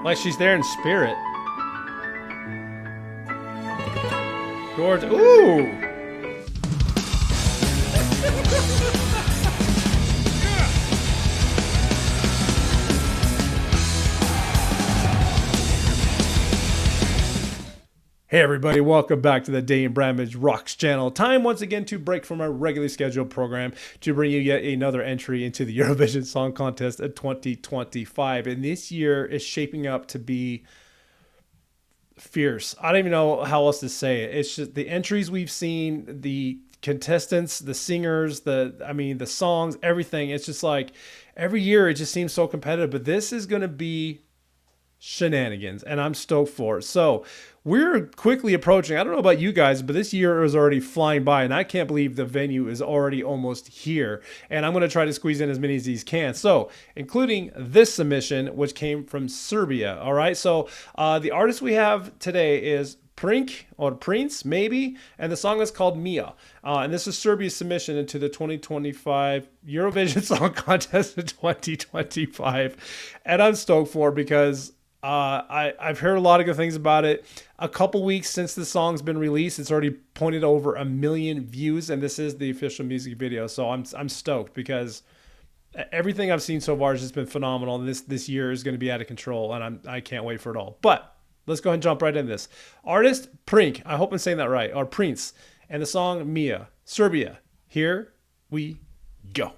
Like she's there in spirit. Gorgeous. Ooh! Hey everybody, welcome back to the Dane Bramage Rocks channel. Time once again to break from our regularly scheduled program to bring you yet another entry into the Eurovision Song Contest of 2025. And this year is shaping up to be fierce. I don't even know how else to say it. It's just the entries we've seen, the contestants, the singers, the songs, everything. It's just like every year it just seems so competitive, but this is going to be shenanigans and I'm stoked for it. So we're quickly approaching, I don't know about you guys, but this year is already flying by and I can't believe the venue is already almost here. And I'm going to try to squeeze in as many as these can. So including this submission, which came from Serbia. All right. So the artist we have today is Prink or Prince maybe, and the song is called Mia, and this is Serbia's submission into the 2025 Eurovision Song Contest of 2025, and I'm stoked for it because I've heard a lot of good things about it. A couple weeks since the song's been released, it's already pointed over 1 million views, and this is the official music video. So I'm stoked because everything I've seen so far has just been phenomenal. And this year is going to be out of control, and I can't wait for it all. But let's go ahead and jump right into this. Artist Prink, I hope I'm saying that right, or Prince, and the song Mia, Serbia. Here we go.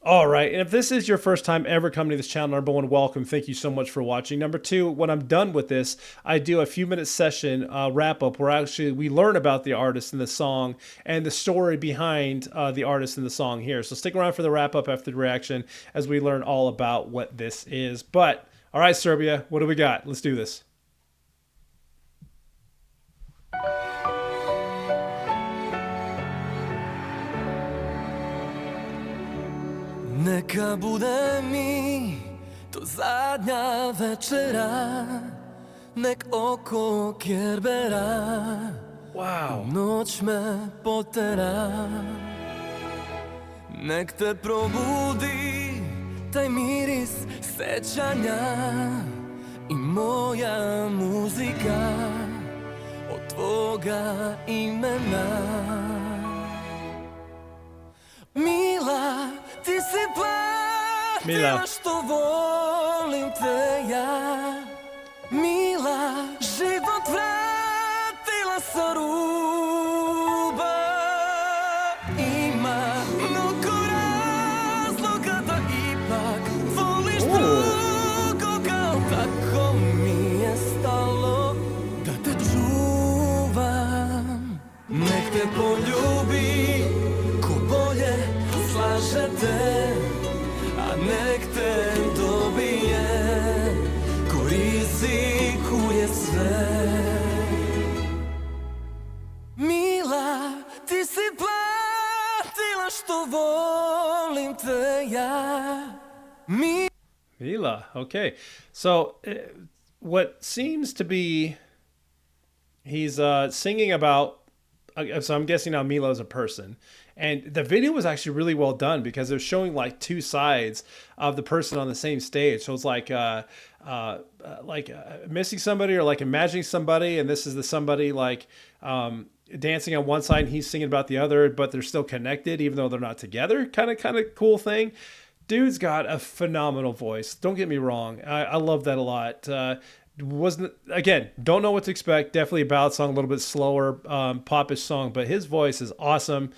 All right, and if this is your first time ever coming to this channel, number one, welcome. Thank you so much for watching. Number two, when I'm done with this, I do a few-minute session wrap-up where actually we learn about the artist and the song and the story behind the artist and the song here. So stick around for the wrap-up after the reaction as we learn all about what this is. But, all right, Serbia, what do we got? Let's do this. Neka bude mi to zadnja večera, nek oko Kerbera Wow. noć me potera. Nek te probudi taj miris sećanja i moja muzika od tvoga imena. Mila, ti si platila što volim te ja. Mila, život vratila sa ruba. Ima mnogo razloga da ipak voliš drugoga. Tako mi je stalo da te čuvam. Nek te poljubi ko bolje slaže te, a nek te dobije ko rizikuje sve. Mila, ti si platila što volim te ja. Mila, okay. So what seems to be, he's singing about, so I'm guessing now Mila's a person. And the video was actually really well done because it was showing like two sides of the person on the same stage. So it's like missing somebody or like imagining somebody. And this is the somebody like dancing on one side and he's singing about the other, but they're still connected even though they're not together. Kind of cool thing. Dude's got a phenomenal voice. Don't get me wrong. I love that a lot. Wasn't, again, don't know what to expect. Definitely a ballad song, a little bit slower, popish song, but his voice is awesome.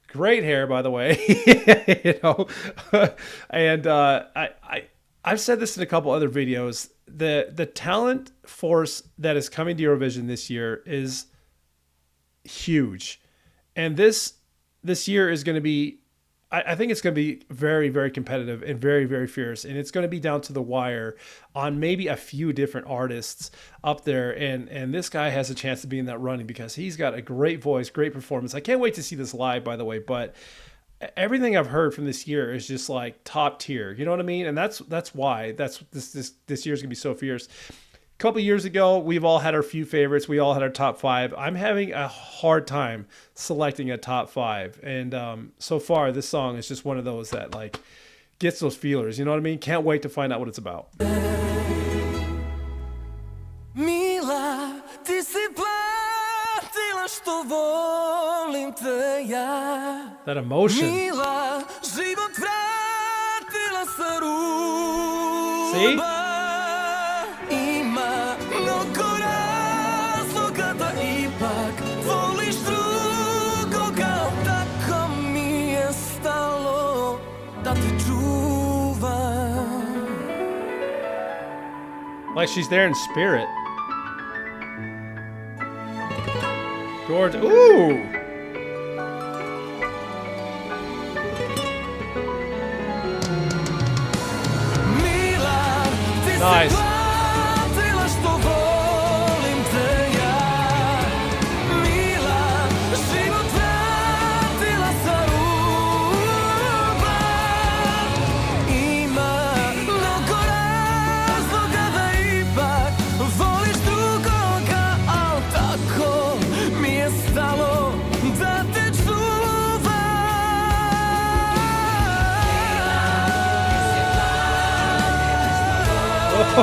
Great hair, by the way. You know, and I've said this in a couple other videos. The talent force that is coming to Eurovision this year is huge, and this year is going to be, I think it's going to be very, very competitive and very, very fierce. And it's going to be down to the wire on maybe a few different artists up there. And this guy has a chance to be in that running because he's got a great voice, great performance. I can't wait to see this live, by the way. But everything I've heard from this year is just like top tier. You know what I mean? And that's why this year's going to be so fierce. A couple years ago, we've all had our few favorites. We all had our top five. I'm having a hard time selecting a top five. And so far, this song is just one of those that like gets those feelers. You know what I mean? Can't wait to find out what it's about. That emotion. Mila, život vratila sa ruba. See? Ima mnogo razloga da ipak voliš drugoga. Tako mi je stalo da te čuvam. Like she's there in spirit. Gorgeous. Ooh! Nice.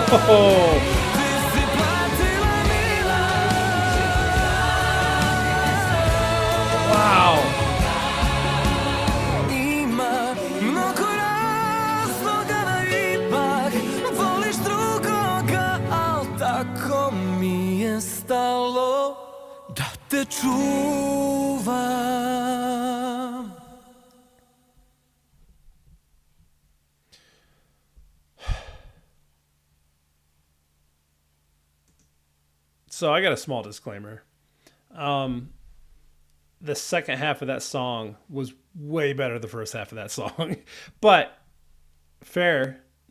Oh. Wow. Ima mnogo razloga da ipak voliš drugoga, al tako mi je stalo da te čuvam. So I got a small disclaimer. The second half of that song was way better than the first half of that song. But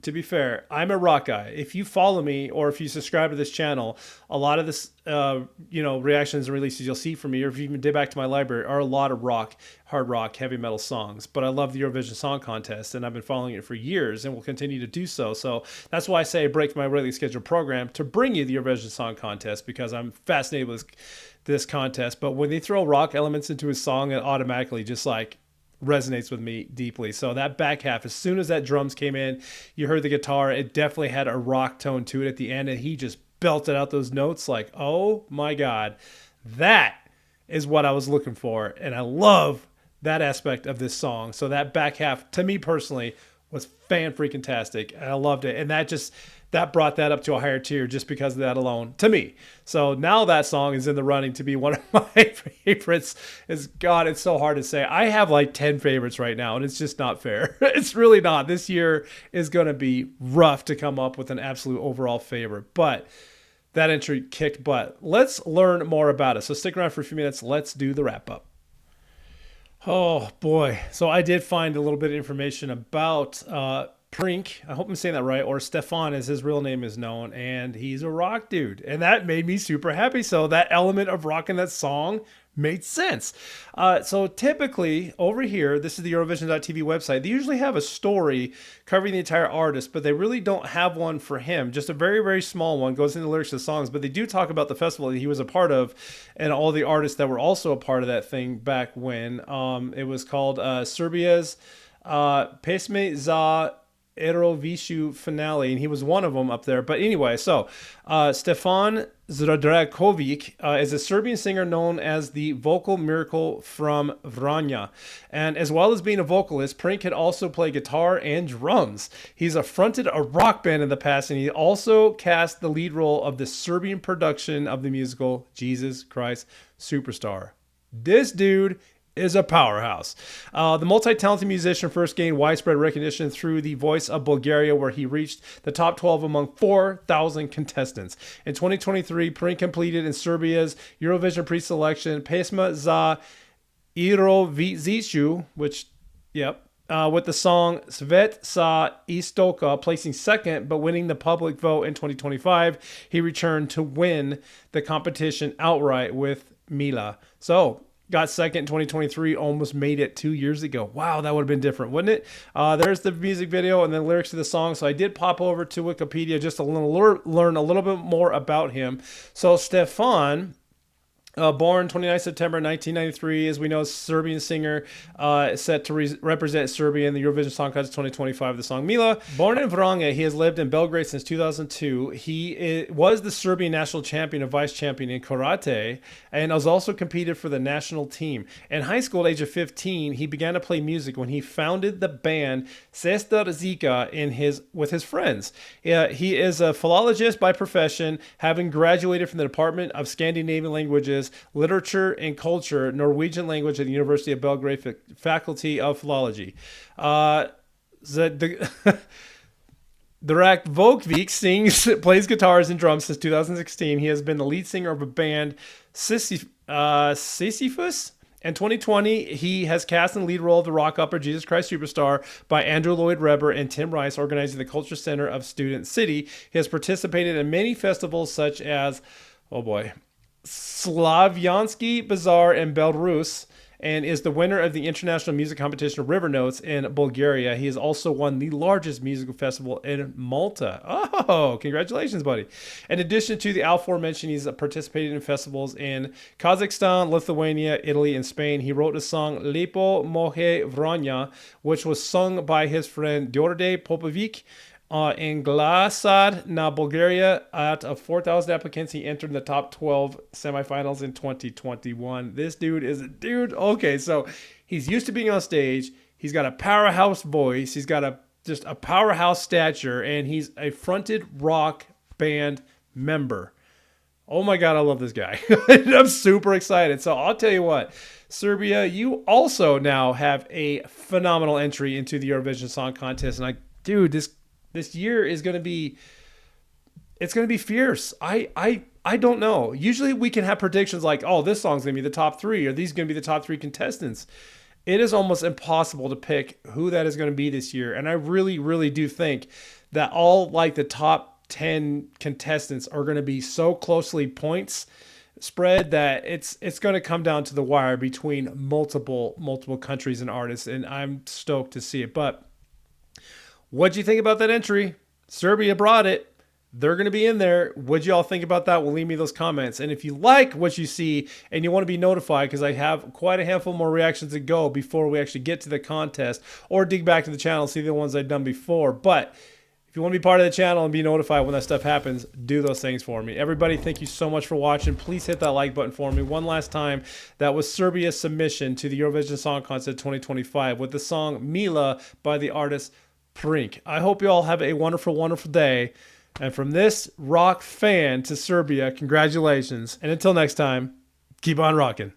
to be fair, I'm a rock guy. If you follow me or if you subscribe to this channel, a lot of this, reactions and releases you'll see from me, or if you even did back to my library, are a lot of rock, hard rock, heavy metal songs. But I love the Eurovision Song Contest, and I've been following it for years and will continue to do so. So that's why I say I break my regularly scheduled program to bring you the Eurovision Song Contest, because I'm fascinated with this contest. But when they throw rock elements into a song, it automatically just like resonates with me deeply. So that back half, as soon as that drums came in, you heard the guitar, it definitely had a rock tone to it at the end, and he just belted out those notes like, oh my God, that is what I was looking for. And I love that aspect of this song. So that back half, to me personally, was fan-freaking-tastic. And I loved it. And that brought that up to a higher tier just because of that alone, to me. So now that song is in the running to be one of my favorites. It's so hard to say. I have like 10 favorites right now, and it's just not fair. It's really not. This year is going to be rough to come up with an absolute overall favorite. But that entry kicked butt. Let's learn more about it. So stick around for a few minutes. Let's do the wrap-up. Oh, boy. So I did find a little bit of information about Prink, I hope I'm saying that right, or Stefan as his real name is known, and he's a rock dude. And that made me super happy. So that element of rock in that song made sense. So typically over here, this is the Eurovision.tv website, they usually have a story covering the entire artist, but they really don't have one for him. Just a very, very small one goes into the lyrics of the songs, but they do talk about the festival that he was a part of and all the artists that were also a part of that thing back when. It was called Serbia's Pesme za Eurovision finale, and he was one of them up there. But anyway, so Stefan Zdrakovic is a Serbian singer known as the vocal miracle from Vranja. And as well as being a vocalist, Prink had also played guitar and drums. He's fronted a rock band in the past, and he also cast the lead role of the Serbian production of the musical Jesus Christ Superstar. This dude is a powerhouse. The multi-talented musician first gained widespread recognition through The Voice of Bulgaria, where he reached the top 12 among 4,000 contestants. In 2023, Prink completed in Serbia's Eurovision pre-selection Pesma za Eurovision, with the song Svet sa Istoka, placing second, but winning the public vote in 2025. He returned to win the competition outright with Mila. So, got second in 2023, almost made it 2 years ago. Wow, that would have been different, wouldn't it? There's the music video and the lyrics to the song. So I did pop over to Wikipedia just to learn a little bit more about him. So Stefan Born 29 September 1993, as we know, Serbian singer, set to represent Serbia in the Eurovision Song Contest 2025. The song Mila. Born in Vranje, he has lived in Belgrade since 2002. He was the Serbian national champion and vice champion in karate, and has also competed for the national team. In high school, at the age of 15, he began to play music when he founded the band Sestar Zika with his friends. He is a philologist by profession, having graduated from the Department of Scandinavian Languages, Literature and Culture, Norwegian language at the University of Belgrade Faculty of Philology. Direct Vokvik plays guitars and drums since 2016. He has been the lead singer of a band, Sisyphus. In 2020, he has cast in the lead role of the rock opera Jesus Christ Superstar by Andrew Lloyd Webber and Tim Rice, organizing the Culture Center of Student City. He has participated in many festivals such as, Slavyansky Bazaar in Belarus, and is the winner of the international music competition River Notes in Bulgaria. He has also won the largest musical festival in Malta. Oh, congratulations, buddy. In addition to the aforementioned, he's participated in festivals in Kazakhstan, Lithuania, Italy, and Spain. He wrote the song Lepo Mohe Vranja, which was sung by his friend Đorđe Popović. In Glasad, na Bulgaria, out of 4,000 applicants, he entered the top 12 semifinals in 2021. This dude is a dude. Okay, so he's used to being on stage. He's got a powerhouse voice. He's got just a powerhouse stature, and he's a fronted rock band member. Oh my God, I love this guy. I'm super excited. So I'll tell you what, Serbia, you also now have a phenomenal entry into the Eurovision Song Contest. And this year is going to be, it's going to be fierce. I don't know. Usually we can have predictions like, oh, this song's going to be the top 3, or these are going to be the top 3 contestants. It is almost impossible to pick who that is going to be this year. And I really, really do think that all like the top 10 contestants are going to be so closely points spread that it's going to come down to the wire between multiple countries and artists. And I'm stoked to see it. But what'd you think about that entry? Serbia brought it. They're going to be in there. What'd you all think about that? Well, leave me those comments. And if you like what you see and you want to be notified, because I have quite a handful more reactions to go before we actually get to the contest, or dig back to the channel, see the ones I've done before. But if you want to be part of the channel and be notified when that stuff happens, do those things for me. Everybody, thank you so much for watching. Please hit that like button for me. One last time, that was Serbia's submission to the Eurovision Song Contest 2025 with the song Mila by the artist Prink. I hope you all have a wonderful, wonderful day. And from this rock fan to Serbia, congratulations. And until next time, keep on rocking.